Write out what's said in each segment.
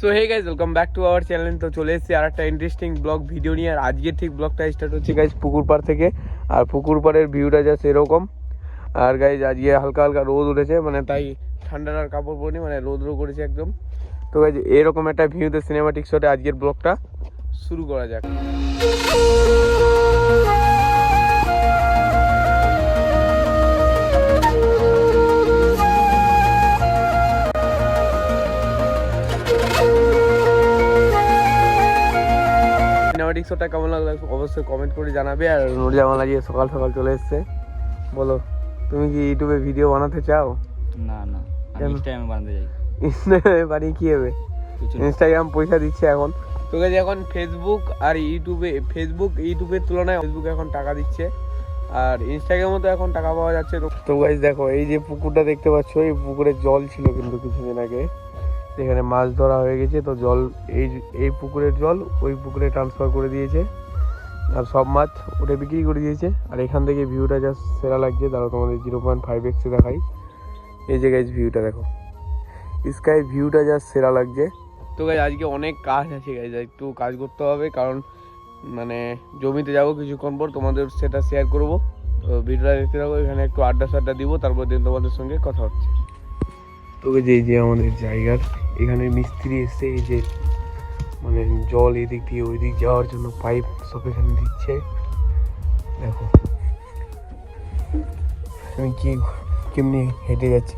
So hey guys welcome back to our channel. তো চলে এসেছি আর একটা ইন্টারেস্টিং ব্লগ ভিডিও নিয়ে। আর আজকের ঠিক ব্লগটা স্টার্ট হচ্ছে গাইজ পুকুর পাড় থেকে। আর পুকুর পাড়ের ভিউটা যা সেরকম। আর গাইজ আজকে হালকা হালকা রোদ উঠেছে, মানে তাই ঠান্ডার আর কাপড় পরিনি, মানে রোদ করেছে একদম। তো গাইজ এরকম একটা ভিউতে সিনেমাটিক শটে আজকের ব্লগটা শুরু করা যাক। সিনেমাটিক শটটা কেমন লাগলো অবশ্যই কমেন্ট করে জানাবে। আর নুরজামাল আজকে সকাল সকাল চলে এসছে। বলো, তুমি কি ইউটিউবে ভিডিও বানাতে চাও? না না, আমি ইনস্টাগ্রামে বানাতে চাই। ইনস্টাগ্রামে বানিয়ে কি হবে? ইনস্টাগ্রাম পয়সা দিচ্ছে এখন। তো গাইজ এখন ফেসবুক আর ইউটিউবের তুলনায় ফেসবুকে এখন টাকা দিচ্ছে, আর ইনস্টাগ্রামে তো এখন টাকা পাওয়া যাচ্ছে। তো গাইজ দেখো, এই যে পুকুরটা দেখতে পাচ্ছ, এই পুকুরে জল ছিল কিন্তু কিছুদিন আগে, এখানে মাছ ধরা হয়ে গেছে। তো জল এই পুকুরের জল ওই পুকুরে ট্রান্সফার করে দিয়েছে, আর সব মাছ ওটা বিক্রি করে দিয়েছে। আর এখান থেকে ভিউটা জাস্ট সেরা লাগছে। তারপর তোমাদের 0.5x দেখাই। এই যে গাইজ ভিউটা দেখো, স্কাই ভিউটা জাস্ট সেরা লাগছে। তো গাইজ আজকে অনেক কাজ আছে গাইজ, একটু কাজ করতে হবে, কারণ মানে জমিতে যাবো কিছুক্ষণ পর, তোমাদের সেটা শেয়ার করবো। তো ভিডিওটা দেখতে থাকো, এখানে একটু আড্ডা দিব, তারপর দিন তোমাদের সঙ্গে কথা হচ্ছে। তো এই যে আমাদের জায়গার এখানে মিস্ত্রি এসে এই যে মানে জল এদিক দিয়ে ওই দিক যাওয়ার জন্য পাইপ সব এখানে দিচ্ছে। দেখো আমি কেমনি হেঁটে যাচ্ছি।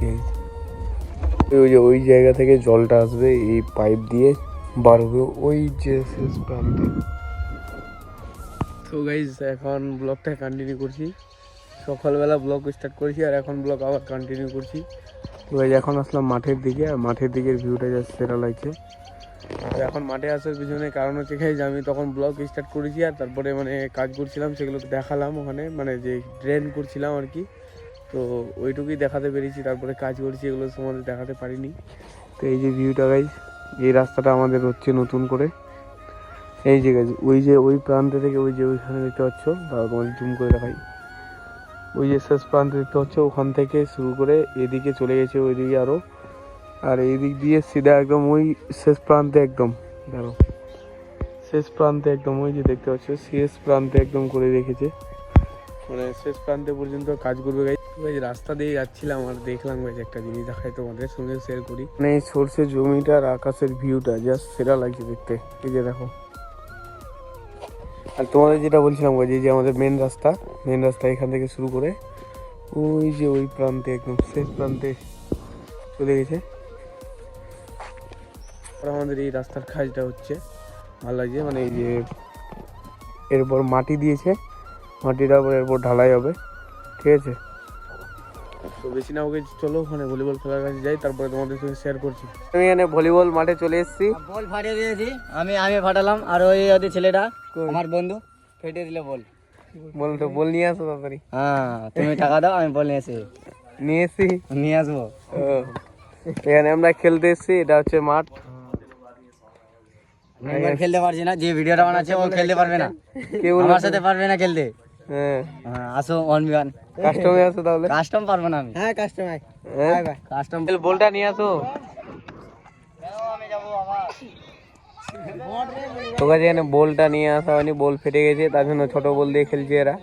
ওই যে ওই জায়গা থেকে জলটা আসবে, এই পাইপ দিয়ে বার হবে ওই যে শেষ প্রান্তে। তো গাইজ এখন ব্লগটা কন্টিনিউ করছি। সকালবেলা ব্লগ স্টার্ট করেছি, আর এখন ব্লগ আবার কন্টিনিউ করছি। তো গাইজ এখন আসলাম মাঠের দিকে, আর মাঠের দিকের ভিউটা জাস্ট সেরা লাগছে। তো এখন মাঠে আসার পিছনে কারণ হচ্ছে গাইজ, আমি তখন ব্লগ স্টার্ট করেছি, আর তারপরে মানে কাজ করছিলাম, সেগুলো দেখালাম ওখানে, মানে যে ড্রেন করছিলাম আর কি। তো ওইটুকুই দেখাতে পেরেছি, তারপরে কাজ করছি এগুলো তোমাদের দেখাতে পারিনি। তো এই যে ভিউটা গাইজ, এই রাস্তাটা আমাদের হচ্ছে নতুন করে। এই যে গাইজ ওই প্রান্তে থেকে ওই যে ওইখানে দেখতে পাচ্ছ, তারপর তোমাদের জুম করে দেখাই, ওই যে শেষ প্রান্তে দেখতে পাচ্ছ, ওখান থেকে শুরু করে এদিকে চলে গেছে ওইদিকে আরও। আর এই দিক দিয়ে সিধা একদম ওই শেষ প্রান্তে একদম, দেখো শেষ প্রান্তে একদম ওই যে দেখতে পাচ্ছ, শেষ প্রান্তে একদম করে রেখেছে, মানে শেষ প্রান্তে পর্যন্ত কাজ করবে গাইজ। রাস্তা দিয়ে যাচ্ছিলাম আর দেখলাম গাইজ একটা জিনিস দেখাই, তোমাদের সঙ্গে শেয়ার করি। মানে এই সর্ষে জমিটা আর আকাশের ভিউটা জাস্ট সেরা লাগছে দেখতে। এই যে দেখো, আর তোমাদের যেটা বলছিলাম গাইজ, এই যে আমাদের মেন রাস্তা এখান থেকে শুরু করে ওই যে ওই প্রান্তে একদম শেষ প্রান্তে চলে গেছে। আমাদের এই রাস্তার কাজটা হচ্ছে ভালো লাগছে, মানে এই যে এরপর মাটি দিয়েছে, মাটিটা এরপর ঢালাই হবে, ঠিক আছে। তো বেশি না ওকে, চলো ওখানে ভলিবল খেলার কাছে যাই, তারপরে তোমাদের সঙ্গে শেয়ার করছি। আমি এখানে ভলিবল মাঠে চলে এসেছি। বল ফাটিয়ে দিয়েছি, আমি ফাটালাম, আর ওই ওদের ছেলেটা আমার বন্ধু ফেটে দিল বল। তো বল নিয়ে আসো তাড়াতাড়ি। হ্যাঁ, তুমি টাকা দাও, আমি বল নিয়ে আসবো। এখানে আমরা খেলতে এসেছি, এটা হচ্ছে মাঠ। খেলতে পারছি না, যে ভিডিওটা বানাচ্ছে ও খেলতে পারবে না, আমার সাথে পারবে না খেলতে। হ্যাঁ, আসো 1v1 কাস্টমে আসো তাহলে। কাস্টম পারবো না আমি। হ্যাঁ কাস্টম কাস্টম বলটা নিয়ে আসো। তোকে এখানে বলটা নিয়ে আসা হয়নি, বল ফেটে গেছে, তার জন্য ছোট বল দিয়ে খেলছে এরা।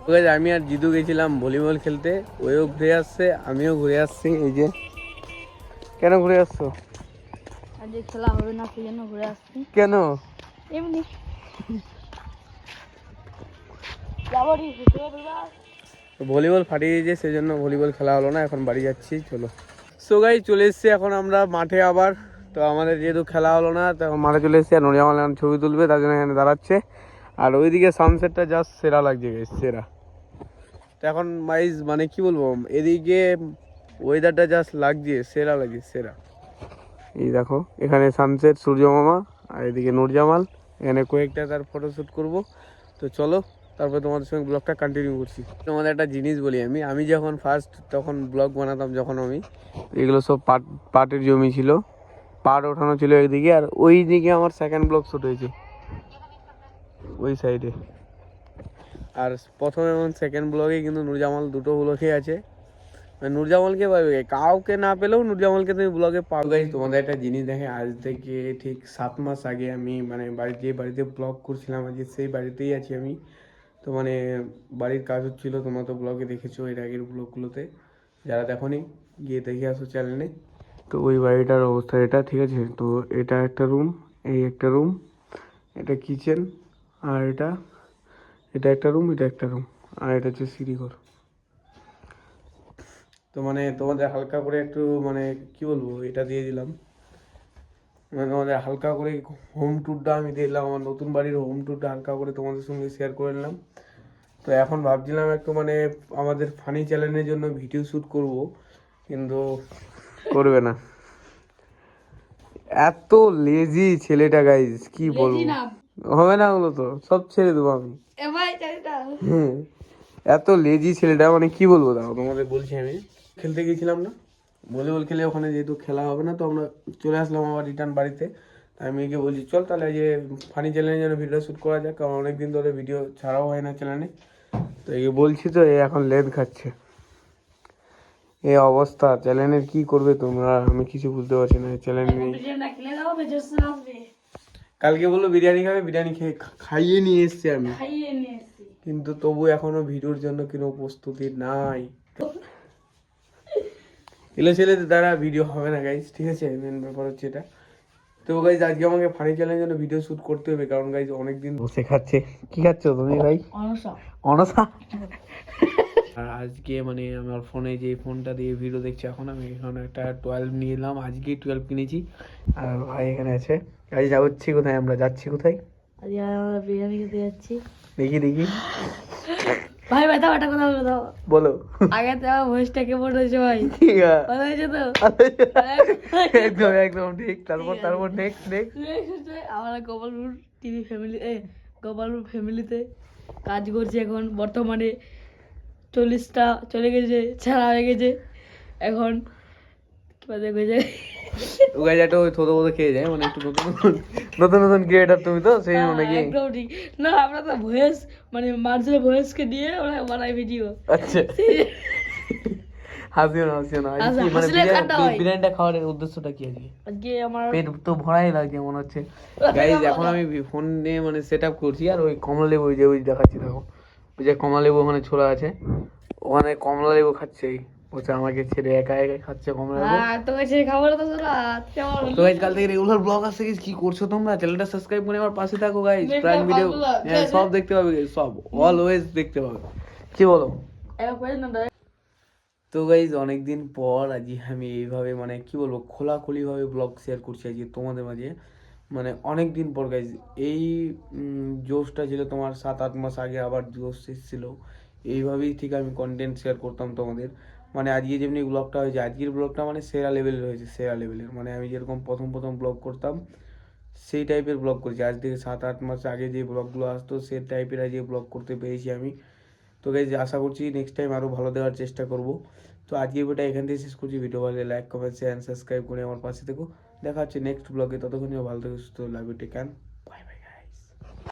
তোকে আমি আর জিদু গেছিলাম ভলিবল খেলতে, ওইও ঘুরে আসছে, আমিও ঘুরে আসছি। এই যে কেন ঘুরে আসছো? আজকে খেলা হবে না, সেই জন্য ঘুরে আসছি। কেন? এমনি ভলিবল ফাটিয়ে দিয়েছে, সেই জন্য ভলিবল খেলা হলো না, এখন বাড়ি যাচ্ছি। চলো। সো গাইস চলে এসছি এখন আমরা মাঠে আবার। তো আমাদের যেহেতু খেলা হলো না, তো মাঠে চলে এসছি, আর নুরজামাল এখন ছবি তুলবে, তার জন্য এখানে দাঁড়াচ্ছে। আর ওইদিকে সানসেটটা জাস্ট সেরা লাগছে গাইস, সেরা। তো এখন গাইস মানে কি বলবো, এদিকে ওয়েদারটা জাস্ট লাগছে সেরা, লাগছে সেরা। এই দেখো এখানে সানসেট, সূর্য মামা, আর এদিকে নুরজামাল, এখানে কয়েকটা তার ফটোশ্যুট করব। তো চলো, তারপরে তোমাদের সঙ্গে ব্লগটা কন্টিনিউ করছি। তোমাদের একটা জিনিস বলি, আমি যখন ফার্স্ট তখন ব্লগ বানাতাম, যখন আমি এগুলো সব পাটের জমি ছিল, পাট ওঠানো ছিল একদিকে, আর ওই দিকে আমার সেকেন্ড ব্লগ শ্যুট হয়েছে ওই সাইডে। আর প্রথম এবং সেকেন্ড ব্লগে কিন্তু নুরজামাল দুটো ব্লগই আছে, নূরজামালকে পাবে, কাউকে না পেলেও নূরজামালকে তুমি ব্লগে পাবে। গাইস তোমাদের একটা জিনিস দেখে, আজ থেকে ঠিক 7 মাস আগে আমি মানে বাড়িতে ব্লগ করছিলাম, আজকে সেই বাড়িতেই আছি আমি। তো মানে বাড়ির কাজ হচ্ছিলো, তোমরা তো ব্লগে দেখেছো এর আগের ব্লগগুলোতে, যারা দেখোনি গিয়ে দেখে আসো চ্যানেলে। তো ওই বাড়িটার অবস্থা এটা, ঠিক আছে। তো এটা একটা রুম, এই একটা রুম, এটা কিচেন, আর এটা একটা রুম, এটা একটা রুম, আর এটা হচ্ছে সিঁড়িঘর। তো মানে তোমাদের হালকা করে একটু মানে কি বলবো এটা দিয়ে দিলাম, মানে তোমাদের হালকা করে হোম ট্যুরটা আমি দিলাম, আমার নতুন বাড়ির হোম ট্যুরটা হালকা করে তোমাদের সঙ্গে শেয়ার করে নিলাম। তো এখন ভাবছিলাম একটু মানে আমাদের ফানি চ্যানেলের জন্য ভিডিও শ্যুট করব, কিন্তু করবে না, এত লেজি ছেলেটা গাইজ, কি বলবো। হবে না ওগুলো, তো সব ছেড়ে দেবো আমি। হ্যাঁ, এত লেজি ছেলেটা, মানে কি বলবো, দাও তোমাদের বলছি। আমি খেলতে গেছিলাম না, ভলিবল খেলে, ওখানে যেহেতু খেলা হবে না, তো আমরা চলে আসলাম আবার রিটার্ন বাড়িতে। তাই আমি একে বলছি চল তাহলে যে ফানি চ্যানেলের জন্য ভিডিও শ্যুট করা যাক, কারণ অনেকদিন ধরে ভিডিও ছাড়াও হয় না চ্যানেলে। তো একে বলছি, তো এ এখন লেদ খাচ্ছে, এই অবস্থা চ্যানেলের। কি করবে তোমরা, আমি কিছু বুঝতে পারছি না চ্যানেল নেই। কালকে বললো বিরিয়ানি খাবে, বিরিয়ানি খেয়ে খাইয়ে নিয়ে এসছি আমি, কিন্তু তবু এখনো ভিডিওর জন্য কোনো প্রস্তুতি নাই। এলো ছেলেদের দ্বারা ভিডিও হবে না গাইজ, ঠিক আছে, মেন ব্যাপার হচ্ছে এটা। তো গাইজ আজকে আমাকে ফানি চ্যানেলের জন্য ভিডিও শুট করতে হবে, কারণ গাইজ অনেকদিন বসে খাচ্ছে। কি খাচ্ছ তুমি ভাই? অনসা। আর আজকে মানে আমার ফোনে যে ফোনটা দিয়ে ভিডিও দেখছি এখন, আমি এখানে একটা 12 নিয়ে এলাম, আজকেই 12 কিনেছি। আর ভাই এখানে আছে। গাইজ যাচ্ছি কোথায়, আমরা যাচ্ছি কোথায়? আজকে আমরা বিরিয়ানি খেতে যাচ্ছি। দেখি ভাই ভাই দাও একটা কথা বলে দাও। বলো। আগে তো আমার ভয়েসটা কেমন হয়েছে ভাই? ঠিক আছে, ভালো হয়েছে তো? একদম ঠিক। তারপর নেক্সট আমরা গোপালপুর টিভি ফ্যামিলি গোপালপুর ফ্যামিলিতে কাজ করছি এখন। বর্তমানে 40টা চলে গেছে, ছাড়া হয়ে গেছে। এখন উগাইজাটা ওই থোতো মতো খেয়ে যায়, মানে একটু নতুন ক্রিয়েটার তুমি তো সেই নাকি? একদম ঠিক না, আমরা তো ভয়েস মানে মানুষের ভয়েসকে দিয়ে ওরা বানাই ভিডিও। আচ্ছা, হাসিও না আজকে কি মানে বিরিয়ানিটা খাওয়ার উদ্দেশ্যটা কি আজকে? আজকে আমার পেট তো ভরাই লাগছে মনে হচ্ছে। গাইজ এখন আমি ফোন নিয়ে মানে সেট আপ করছি, আর ওই কমলা লেবু ওই দেখাচ্ছি দেখো, ওই যে কমলা লেবু ওখানে ছোড়া আছে, ওখানে কমলা লেবু খাচ্ছে, বলছে আমাকে ছেড়ে একা খাচ্ছে কমলা লেবু। তোকে সেই খাবার তো তো গাইজ কাল থেকে রেগুলার ব্লগ আসছে, কি করছো তোমরা? চ্যানেলটা সাবস্ক্রাইব করে আমার পাশে থাকো গাইজ, প্রাইম ভিডিও সব দেখতে পাবে, সব অলওয়েজ দেখতে পাবে, কি বলো? তো গাইজ অনেকদিন পর আজকে আমি এইভাবে মানে কি বলবো খোলাখুলিভাবে ব্লগ শেয়ার করছি আজকে তোমাদের মাঝে, মানে অনেক দিন পর গাইজ। এই জোশটা ছিল তোমার 7-8 মাস আগে, আবার জোশ এসেছিলো, এইভাবেই ঠিক আমি কন্টেন্ট শেয়ার করতাম তোমাদের। মানে আজকে যেমনি ব্লগটা হয়েছে, আজকের ব্লগটা মানে সেরা লেভেলের হয়েছে, সেরা লেভেলের, মানে আমি যেরকম প্রথম ব্লগ করতাম সেই টাইপের ব্লগ করছি। আজ থেকে 7-8 মাস আগে যে ব্লগগুলো আসতো সেই টাইপের আজকে ব্লগ করতে পেরেছি আমি। তো গাইজ আশা করছি নেক্সট টাইম আরও ভালো দেওয়ার চেষ্টা করব। তো আজকে ভিডিওটা এখান থেকে শেষ করছি। ভিডিও ভালো লাইক কমেন্ট শেয়ার সাবস্ক্রাইব করে আমার পাশে থেকো। দেখা হচ্ছে নেক্সট ব্লগে, ততক্ষণই ভালো থেকে সুস্থ লাগবে। Take care.